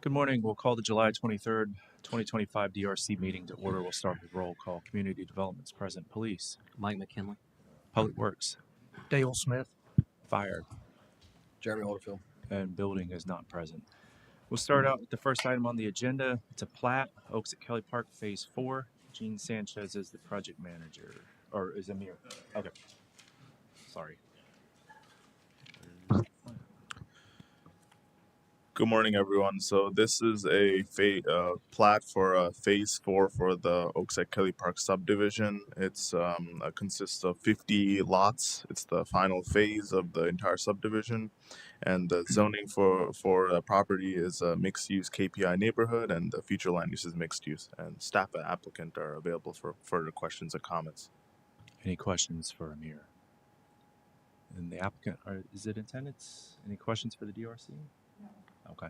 Good morning. We'll call the July 23rd, 2025 DRC meeting to order. We'll start with roll call. Community Development's present. Police. Mike McKinley. Public Works. Dale Smith. Fire. Jeremy Holderfield. And Building is not present. We'll start out with the first item on the agenda. It's a plat, Oaks at Kelly Park, Phase 4. Gene Sanchez is the project manager. Or is Amir? Okay. Sorry. Good morning, everyone. So this is a plat for Phase 4 for the Oaks at Kelly Park subdivision. It's consists of 50 lots. It's the final phase of the entire subdivision, and the zoning for the property is a mixed-use KPI neighborhood, and the future land use is mixed use. And staff and applicant are available for further questions and comments. Any questions for Amir? And the applicant, is it attendance? Any questions for the DRC? Okay.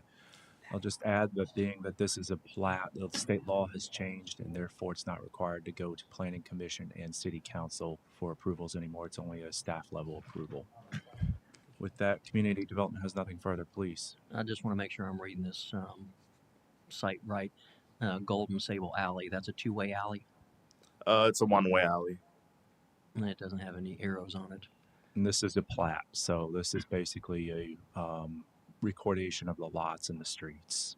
I'll just add that being that this is a plat, the state law has changed and therefore it's not required to go to Planning Commission and City Council for approvals anymore. It's only a staff level approval. With that, Community Development has nothing further. Please. I just want to make sure I'm reading this site right. Golden Sable Alley. That's a two-way alley. It's a one-way alley. And it doesn't have any arrows on it. And this is a plat, so this is basically a recordation of the lots and the streets.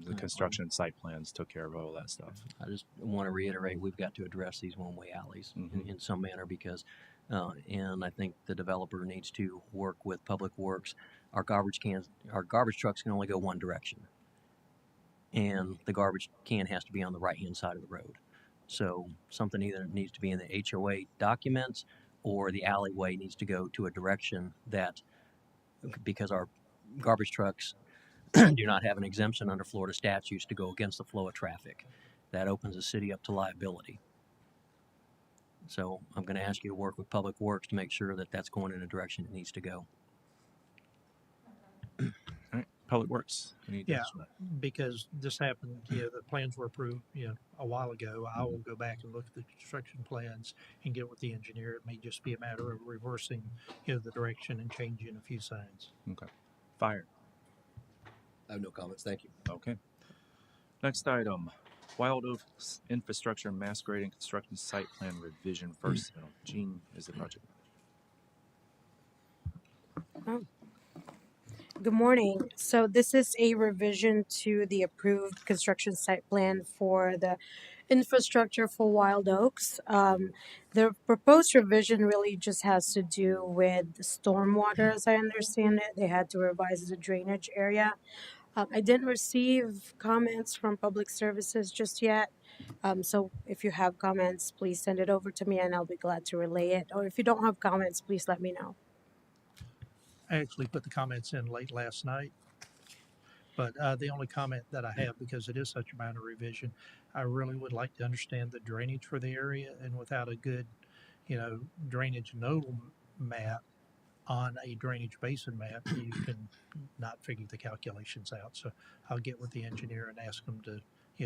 The construction site plans took care of all that stuff. I just want to reiterate, we've got to address these one-way alleys in some manner because, and I think the developer needs to work with Public Works. Our garbage trucks can only go one direction, and the garbage can has to be on the right-hand side of the road. So something either needs to be in the HOA documents, or the alleyway needs to go to a direction that, because our garbage trucks do not have an exemption under Florida statutes to go against the flow of traffic. That opens the city up to liability. So I'm going to ask you to work with Public Works to make sure that that's going in a direction it needs to go. All right, Public Works. Because this happened, the plans were approved, a while ago. I will go back and look at the construction plans and get with the engineer. It may just be a matter of reversing, the direction and changing a few signs. Okay. Fire. I have no comments. Thank you. Okay. Next item, Wild Oaks Infrastructure Mass Grading Construction Site Plan Revision First. Gene is the project. Good morning. So this is a revision to the approved construction site plan for the infrastructure for Wild Oaks. The proposed revision really just has to do with stormwater, as I understand it. They had to revise the drainage area. I didn't receive comments from Public Services just yet. So if you have comments, please send it over to me and I'll be glad to relay it. Or if you don't have comments, please let me know. I actually put the comments in late last night, but the only comment that I have, because it is such a minor revision, I really would like to understand the drainage for the area, and without a good, drainage nodal map on a drainage basin map, you can not figure the calculations out. So I'll get with the engineer and ask them to,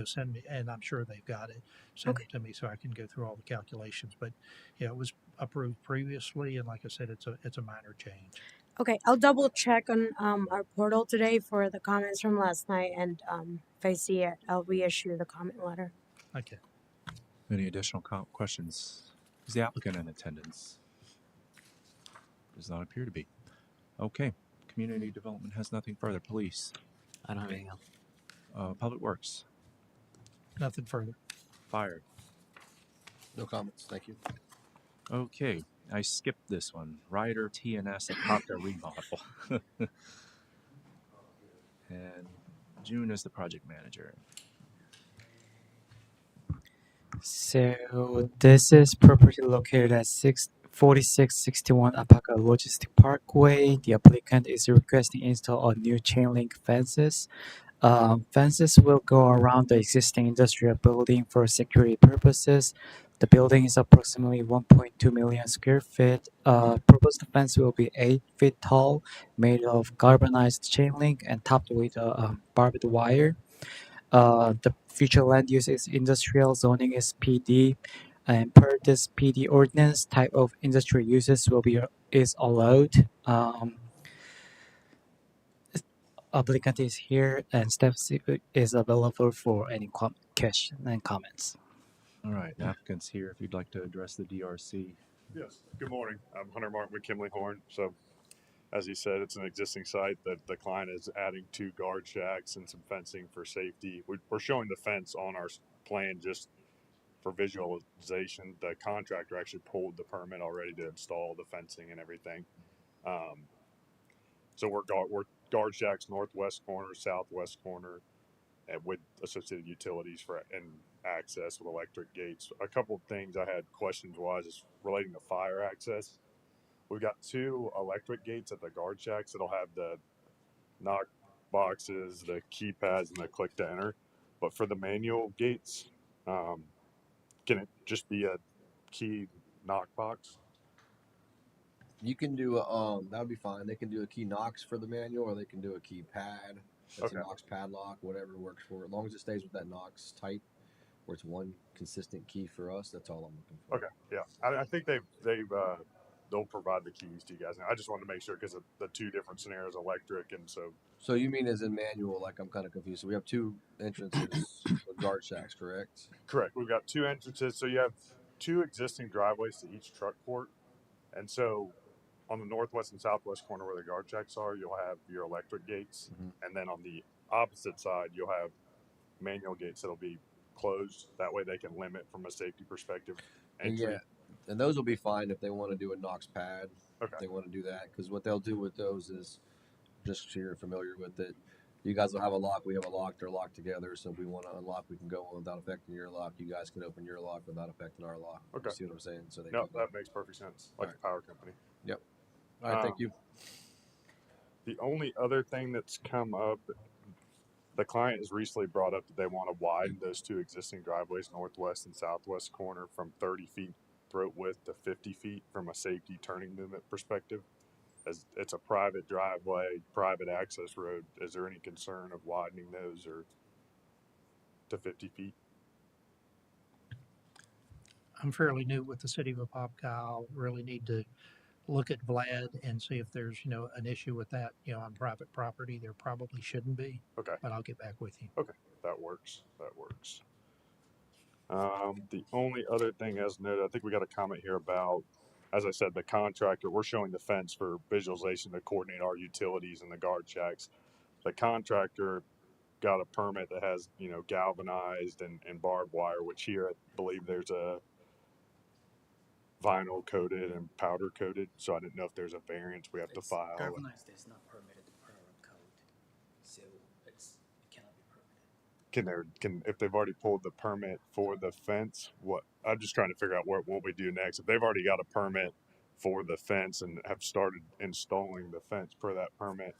send me, and I'm sure they've got it, send it to me so I can go through all the calculations. But it was approved previously, and like I said, it's a minor change. Okay, I'll double check on our portal today for the comments from last night, and if I see it, I'll reissue the comment letter. Okay. Any additional questions? Is the applicant in attendance? Does not appear to be. Okay. Community Development has nothing further. Police. I don't have anything else. Public Works. Nothing further. Fire. No comments. Thank you. Okay. I skipped this one. Ryder TNS Apopka remodel. And June is the project manager. So this is property located at 4661 Apopka Logistic Parkway. The applicant is requesting install a new chain link fences. Fences will go around the existing industrial building for security purposes. The building is approximately 1.2 million square feet. Proposed fence will be 8 feet tall, made of galvanized chain link and topped with barbed wire. The future land use is industrial, zoning is PD, and per this PD ordinance, type of industrial uses is allowed. Applicant is here, and staff is available for any question and comments. All right, the applicant's here. If you'd like to address the DRC. Yes, good morning. I'm Hunter Martin with Kimley Horn. So, as he said, it's an existing site that the client is adding 2 guard shacks and some fencing for safety. We're showing the fence on our plan just for visualization. The contractor actually pulled the permit already to install the fencing and everything. So we're guard shacks northwest corner, southwest corner, and with associated utilities for and access with electric gates. A couple of things I had questions was is relating to fire access. We've got 2 electric gates at the guard shacks that'll have the knock boxes, the keypads, and the click to enter. But for the manual gates, can it just be a key knock box? You can do that would be fine. They can do a key knocks for the manual, or they can do a key pad. That's Okay. a Knox padlock, whatever works for it. As long as it stays with that Knox type, where it's one consistent key for us. That's all I'm looking for. Okay, yeah, I think they'll provide the keys to you guys. Now, I just wanted to make sure because of the 2 different scenarios, electric, and so So you mean as in manual? Like I'm kind of confused. So we have 2 entrances with guard shacks, correct? correct. We've got 2 entrances, so you have 2 existing driveways to each truck court, and so on the northwest and southwest corner where the guard shacks are, you'll have your electric gates, and then on the opposite side, you'll have manual gates that'll be closed. That way, they can limit from a safety perspective entry. Yeah, and those will be fine if they want to do a Knox pad. Okay. If they want to do that, because what they'll do with those is, just so you're familiar with it, you guys will have a lock. We have a lock. They're locked together. So if we want to unlock, we can go on without affecting your lock. You guys can open your lock without affecting our lock. Okay. See what I'm saying? So they No, can go. that makes perfect sense. Like All the power company. Yep. All right. Thank you. The only other thing that's come up, the client has recently brought up that they want to widen those 2 existing driveways, northwest and southwest corner, from 30 feet throat width to 50 feet from a safety turning movement perspective. As it's a private driveway, private access road, is there any concern of widening those or to 50 feet? I'm fairly new with the city of Apopka. I'll really need to look at Vlad and see if there's, an issue with that, on private property. There probably shouldn't be, Okay, but I'll get back with you. that works. That works. The only other thing as noted, I think we got a comment here about, as I said, the contractor. We're showing the fence for visualization to coordinate our utilities and the guard shacks. The contractor got a permit that has, galvanized and barbed wire, which here I believe there's a vinyl coated and powder coated. So I didn't know if there's a variance we have to file. Galvanized is not permitted per code, so it cannot be permitted. Can if they've already pulled the permit for the fence, what I'm just trying to figure out what we do next. If they've already got a permit for the fence and have started installing the fence per that permit,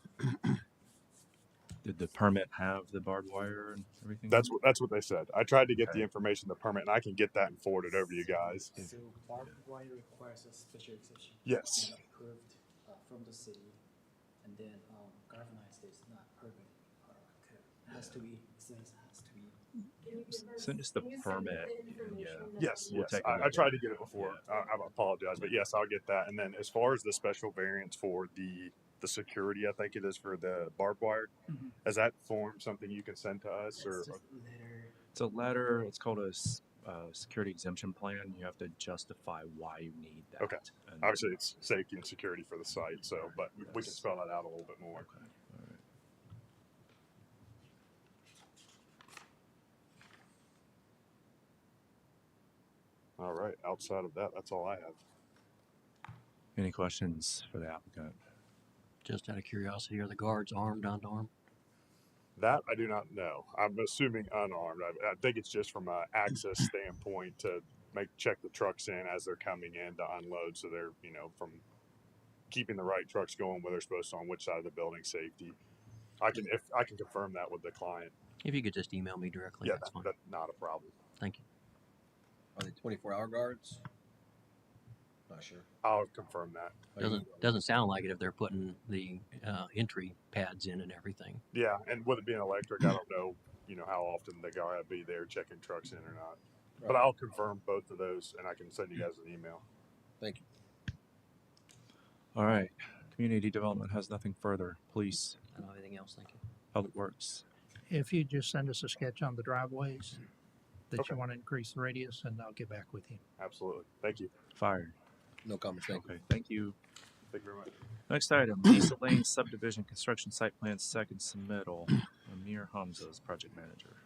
Did the permit have the barbed wire and everything? that's what they said. I tried to get the information, the permit, and I can get that and forward it over to you guys. So barbed wire requires a special exception. Yes. And approved from the city, and then galvanized is not permitted per code. It has to be, it says it has to be. Send us the permit. Yeah. Yes, We'll yes. take a look I at tried it. to get it before. Yeah. I apologize, but yes, I'll get that. And then as far as the special variance for the security, I think it is for the barbed wire. Mhm. Has that form something you can send to us, or It's just letter. It's a letter. It's called a security exemption plan. You have to justify why you need that. Okay. And- obviously it's safety and security for the site? So, but we can spell that out a little bit more. Okay. All right. All right. Outside of that, that's all I have. Any questions for the applicant? Just out of curiosity, are the guards armed, unarmed? That I do not know. I'm assuming unarmed. I think it's just from an access standpoint to check the trucks in as they're coming in to unload, so they're from keeping the right trucks going where they're supposed to on which side of the building. Safety. I can confirm that with the client. If you could just email me directly, Yeah, that's fine. that's not a problem. Thank you. Are they 24-hour guards? Not sure. I'll confirm that. Doesn't sound like it if they're putting the entry pads in and everything. Yeah, and with it being electric, I don't know, how often they gotta be there checking trucks in or not. But I'll confirm both of those, and I can send you guys an email. Thank you. All right. Community Development has nothing further. Police, I don't have anything else. Thank you. Public Works. If you just send us a sketch on the driveways that Okay. you want to increase the radius, and I'll get back with you. Absolutely. Thank you. Fire. No comments. Thank you. Okay, thank you. Thank you very much. Next item, Lisa Lane subdivision construction site plan second submittal. Amir Hamza is project manager.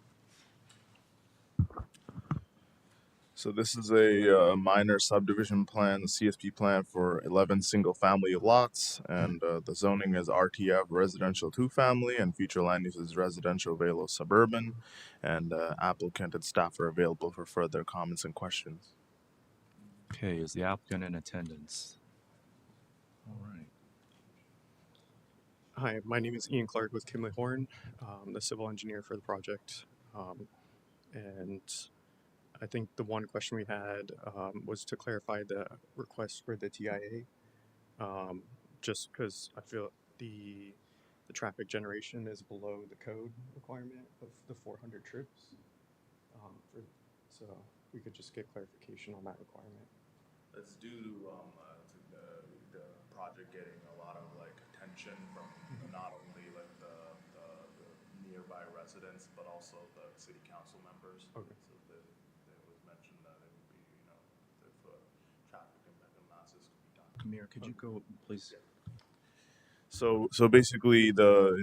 So this is a minor subdivision plan, the CSP plan for 11 single-family lots, and the zoning is RTF residential two-family, and future land use is residential Velo suburban, and applicant and staff are available for further comments and questions. Okay, is the applicant in attendance? All right. Hi, my name is Ian Clark with Kimley Horn, the civil engineer for the project. And I think the one question we had was to clarify the request for the TIA. Just because I feel the traffic generation is below the code requirement of the 400 trips. So we could just get clarification on that requirement. That's due to the project getting a lot of like attention from not only like the nearby residents but also the city council members. Okay. So it was mentioned that it would be, you know, if traffic impact analysis could be done. Amir, could you go, please? So basically, the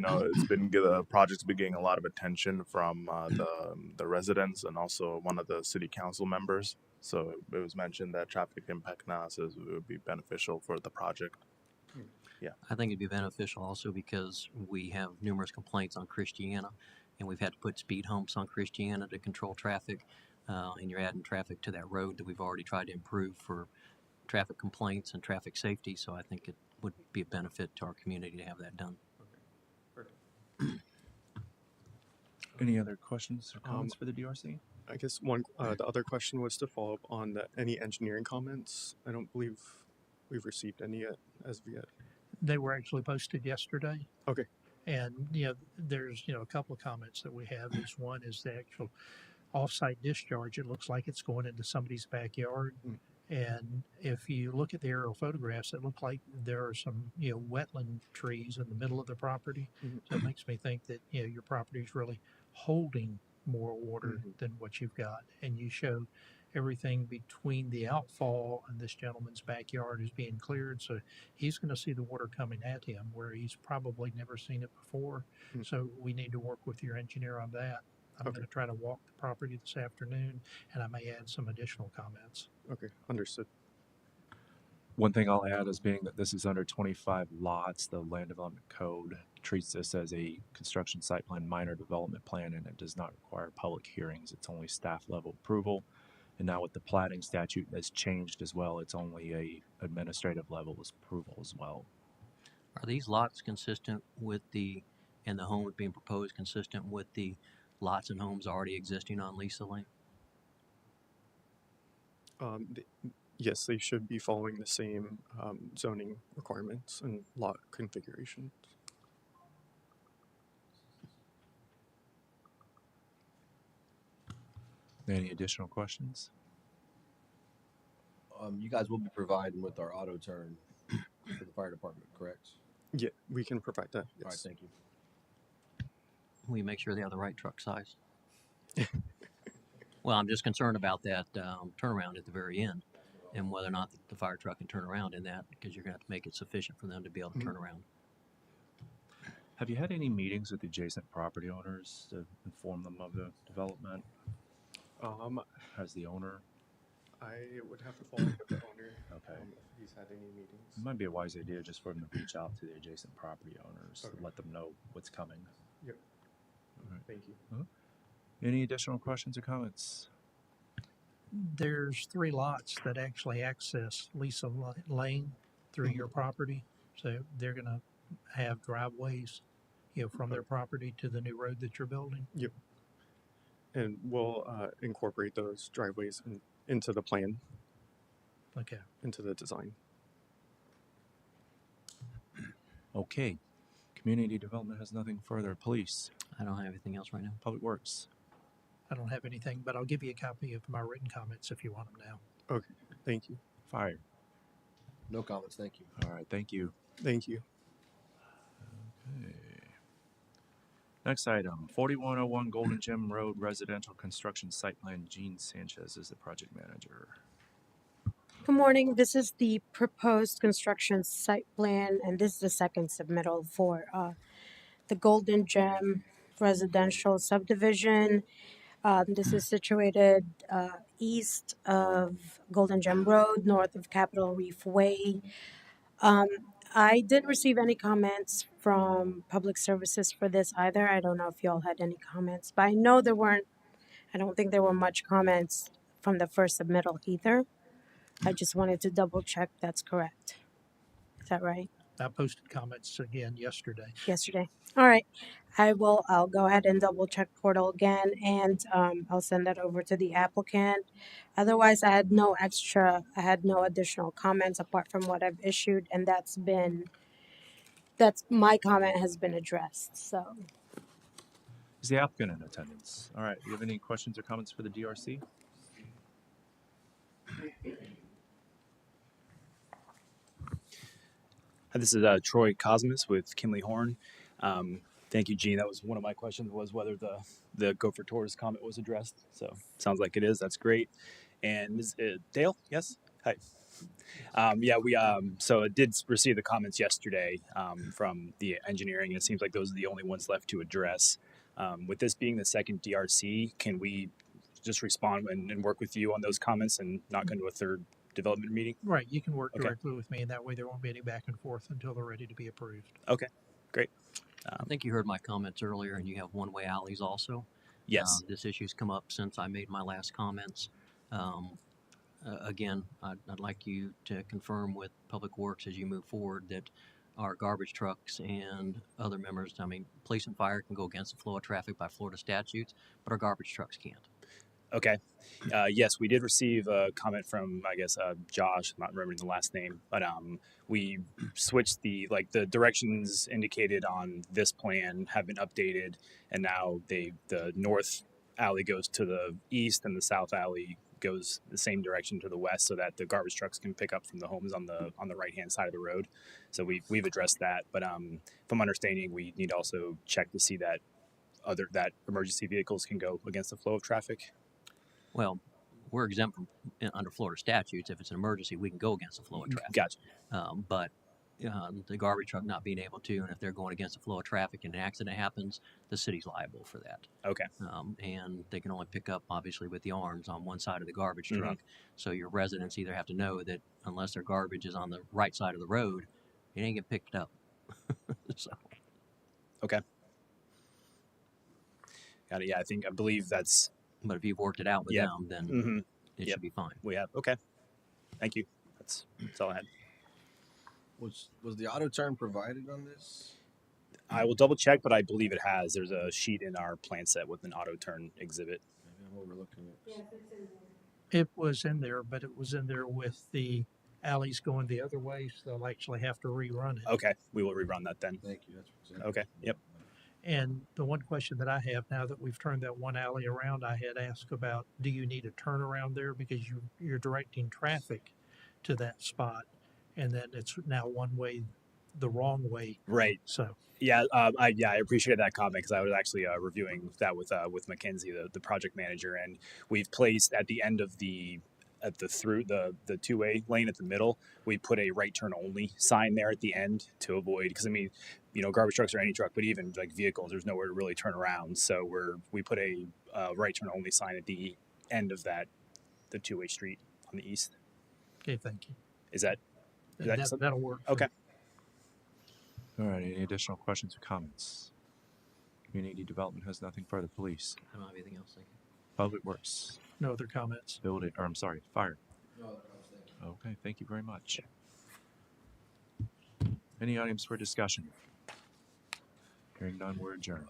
project's been getting a lot of attention from the residents and also one of the city council members. So it was mentioned that traffic impact analysis would be beneficial for the project. I think it'd be beneficial also because we have numerous complaints on Christiana, and we've had to put speed humps on Christiana to control traffic, and you're adding traffic to that road that we've already tried to improve for traffic complaints and traffic safety. So I think it would be a benefit to our community to have that done. Perfect. Any other questions or comments for the DRC? I guess the other question was to follow up on any engineering comments. I don't believe we've received any yet as of yet. They were actually posted yesterday. Okay. And, there's, a couple of comments that we have. Is one is the actual off-site discharge. It looks like it's going into somebody's backyard. And if you look at the aerial photographs, it looks like there are some, wetland trees in the middle of the property. So it makes me think that, your property is really holding more water than what you've got. And you showed everything between the outfall and this gentleman's backyard is being cleared. So he's going to see the water coming at him where he's probably never seen it before. So we need to work with your engineer on that. I'm going to try to walk the property this afternoon, and I may add some additional comments. Okay, understood. One thing I'll add is being that this is under 25 lots, the Land Development Code treats this as a construction site plan minor development plan, and it does not require public hearings. It's only staff level approval. And now with the platting statute that's changed as well, it's only a administrative level approval as well. Are these lots consistent with and the home being proposed consistent with the lots and homes already existing on Lisa Lane? Yes, they should be following the same zoning requirements and lot configurations. Any additional questions? You guys will be providing with our auto turn for the fire department, correct? Yeah, we can provide that. Yes. All right, thank you. We make sure they have the right truck size. Well, I'm just concerned about that turnaround at the very end and whether or not the fire truck can turn around in that, because you're going to have to make it sufficient for them to be able to turn around. Have you had any meetings with adjacent property owners to inform them of the development? Has the owner? I would have to follow up with the owner. Okay. If he's had any meetings. It might be a wise idea just for them to reach out to the adjacent property owners Okay. and let them know what's coming. Yep. All right. Thank you. Any additional questions or comments? There's 3 lots that actually access Lisa Lane through your property. So they're going to have driveways, from their property to the new road that you're building. Yep. And we'll incorporate those driveways into the plan, Okay. into the design. Okay. Community Development has nothing further. Police, I don't have anything else right now. Public Works. I don't have anything, but I'll give you a copy of my written comments if you want them now. Okay. Thank you. Fire. No comments, thank you. All right, thank you. Thank you. Okay. Next item, 4101 Golden Gem Road Residential Construction Site Plan. Gene Sanchez is the project manager. Good morning. This is the proposed construction site plan, and this is the second submittal for the Golden Gem residential subdivision. This is situated east of Golden Gem Road, north of Capitol Reef Way. I didn't receive any comments from Public Services for this either. I don't know if y'all had any comments, but I know there weren't, I don't think there were much comments from the first submittal either. I just wanted to double check that's correct. Is that right? I posted comments again yesterday. Yesterday. All right. I'll go ahead and double check portal again and I'll send that over to the applicant. Otherwise, I had no additional comments apart from what I've issued, and that's my comment has been addressed. So Is the applicant in attendance? All right. Do you have any questions or comments for the DRC? This is Troy Cosmas with Kimley Horn. Thank you, Gene. That was one of my questions, was whether the Gopher Torres comment was addressed. So sounds like it is. That's great. And Ms. Dale, yes? Hi. We so it did receive the comments yesterday from the engineering, and it seems like those are the only ones left to address. With this being the second DRC, can we just respond and work with you on those comments and not go into a third development meeting? Right, you can work Okay. directly with me, and that way there won't be any back and forth until they're ready to be approved. Okay, great. I think you heard my comments earlier, and you have one-way alleys also. Yes. This issue's come up since I made my last comments. Again, I'd like you to confirm with Public Works as you move forward that our garbage trucks and other members, police and fire can go against the flow of traffic by Florida statutes, but our garbage trucks can't. Okay. Yes, we did receive a comment from, I guess, Josh. I'm not remembering the last name, but we switched the directions indicated on this plan have been updated, and now the north alley goes to the east and the south alley goes the same direction to the west, so that the garbage trucks can pick up from the homes on the right hand side of the road. So we've addressed that, but from understanding, we need to also check to see that emergency vehicles can go against the flow of traffic. Well, we're exempt from under Florida statutes. If it's an emergency, we can go against the flow of traffic. Gotcha. But the garbage truck not being able to, and if they're going against the flow of traffic and an accident happens, the city's liable for that. Okay. And they can only pick up, obviously, with the arms on one side of the garbage Mhm. truck. So your residents either have to know that unless their garbage is on the right side of the road, it ain't get picked up. So. Okay. Got it. Yeah, I believe that's. But if you've worked it out with them, then it should be fine. We have. Okay. Thank you. That's all I had. Was the auto turn provided on this? I will double check, but I believe it has. There's a sheet in our plan set with an auto turn exhibit. Maybe I'm overlooking it. It was in there, but it was in there with the alleys going the other way, so they'll actually have to rerun it. Okay, we will rerun that then. Thank you. That's exactly Okay. Yep. And the one question that I have now that we've turned that one alley around, I had asked about, do you need a turnaround there because you're directing traffic to that spot, and then it's now one way, the wrong way. Right. So Yeah. I appreciate that comment because I was actually reviewing that with Mackenzie, the project manager, and we've placed at the end of the two-way lane at the middle, we put a right turn only sign there at the end to avoid, because garbage trucks or any truck, but even like vehicles, there's nowhere to really turn around. So we put a right turn only sign at the end of the two-way street on the east. okay, thank you. Is that That'll work. okay? All right. Any additional questions or comments? Community Development has nothing further. Police, I don't have anything else. Thank you. Public Works, No other comments. Fire. No other comments, thank you. Okay. Thank you very much. Any items for discussion? Hearing none, we're adjourned.